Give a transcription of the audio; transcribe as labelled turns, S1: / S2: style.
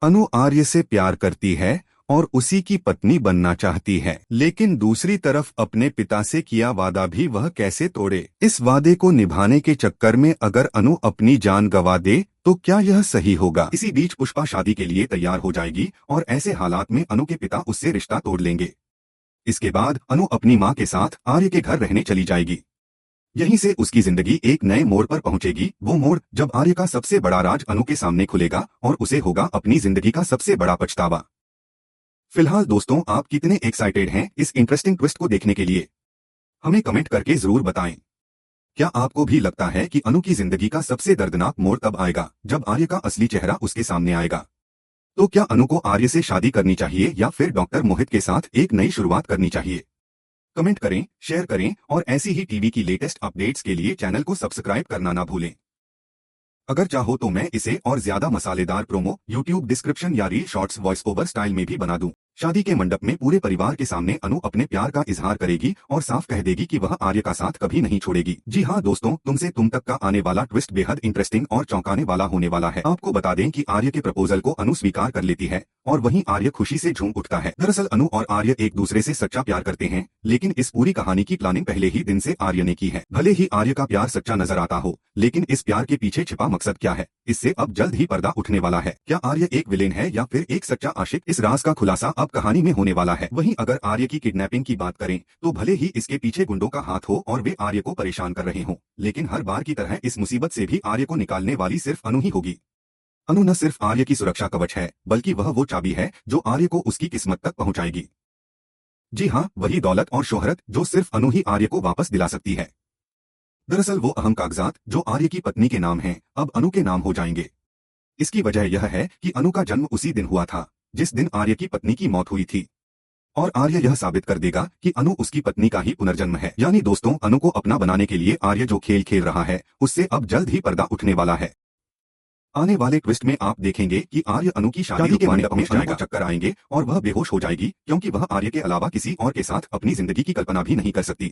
S1: अनु आर्य से प्यार करती है और उसी की पत्नी बनना चाहती है, लेकिन दूसरी तरफ अपने पिता से किया वादा भी वह कैसे तोड़े। इस वादे को निभाने के चक्कर में अगर अनु अपनी जान गंवा दे तो क्या यह सही होगा। इसी बीच पुष्पा शादी के लिए तैयार हो जाएगी और ऐसे हालात में अनु के पिता उससे रिश्ता तोड़ लेंगे। इसके बाद अनु अपनी मां के साथ आर्य के घर रहने चली जाएगी। यहीं से उसकी जिंदगी एक नए मोड़ पर पहुंचेगी, वो मोड़ जब आर्य का सबसे बड़ा राज अनु के सामने खुलेगा और उसे होगा अपनी जिंदगी का सबसे बड़ा पछतावा। फिलहाल दोस्तों, आप कितने एक्साइटेड हैं इस इंटरेस्टिंग ट्विस्ट को देखने के लिए? हमें कमेंट करके जरूर बताएं। क्या आपको भी लगता है कि अनु की जिंदगी का सबसे दर्दनाक मोड़ तब आएगा जब आर्य का असली चेहरा उसके सामने आएगा? तो क्या अनु को आर्य से शादी करनी चाहिए या फिर डॉक्टर मोहित के साथ एक नई शुरुआत करनी चाहिए? कमेंट करें, शेयर करें और ऐसी ही टीवी की लेटेस्ट अपडेट्स के लिए चैनल को सब्सक्राइब करना ना भूलें। अगर चाहो तो मैं इसे और ज्यादा मसालेदार प्रोमो यूट्यूब डिस्क्रिप्शन या reel shorts voice over style में भी बना दूं। शादी के मंडप में पूरे परिवार के सामने अनु अपने प्यार का इजहार करेगी और साफ कह देगी कि वह आर्य का साथ कभी नहीं छोड़ेगी। जी हाँ दोस्तों, तुमसे तुम तक का आने वाला ट्विस्ट बेहद इंटरेस्टिंग और चौंकाने वाला होने वाला है। आपको बता दें कि आर्य के प्रपोजल को अनु स्वीकार कर लेती है और वहीं आर्य खुशी से झूम उठता है। दरअसल अनु और आर्य एक दूसरे से सच्चा प्यार करते हैं, लेकिन इस पूरी कहानी की प्लानिंग पहले ही दिन से आर्य ने की है। भले ही आर्य का प्यार सच्चा नजर आता हो, लेकिन इस प्यार के पीछे छिपा मकसद क्या है, इससे अब जल्द ही पर्दा उठने वाला है। क्या आर्य एक विलेन है या फिर एक सच्चा आशिक? इस राज का खुलासा अब कहानी में होने वाला है। वहीं अगर आर्य की किडनैपिंग की बात करें तो भले ही इसके पीछे गुंडों का हाथ हो और वे आर्य को परेशान कर रहे हों, लेकिन हर बार की तरह इस मुसीबत से भी आर्य को निकालने वाली सिर्फ अनु ही होगी। अनु न सिर्फ आर्य की सुरक्षा कवच है, बल्कि वह वो चाबी है जो आर्य को उसकी किस्मत तक पहुंचाएगी। जी हाँ, वही दौलत और शोहरत जो सिर्फ अनु ही आर्य को वापस दिला सकती है। दरअसल वो अहम कागजात जो आर्य की पत्नी के नाम हैं, अब अनु के नाम हो जाएंगे। इसकी वजह यह है कि अनु का जन्म उसी दिन हुआ था जिस दिन आर्य की पत्नी की मौत हुई थी, और आर्य यह साबित कर देगा कि अनु उसकी पत्नी का ही पुनर्जन्म है। यानी दोस्तों, अनु को अपना बनाने के लिए आर्य जो खेल खेल रहा है उससे अब जल्द ही पर्दा उठने वाला है। आने वाले ट्विस्ट में आप देखेंगे कि आर्य अनु की शादी के मंडप में अनु को चक्कर आएंगे और वह बेहोश हो जाएगी, क्योंकि वह आर्य के अलावा किसी और के साथ अपनी जिंदगी की कल्पना भी नहीं कर सकती।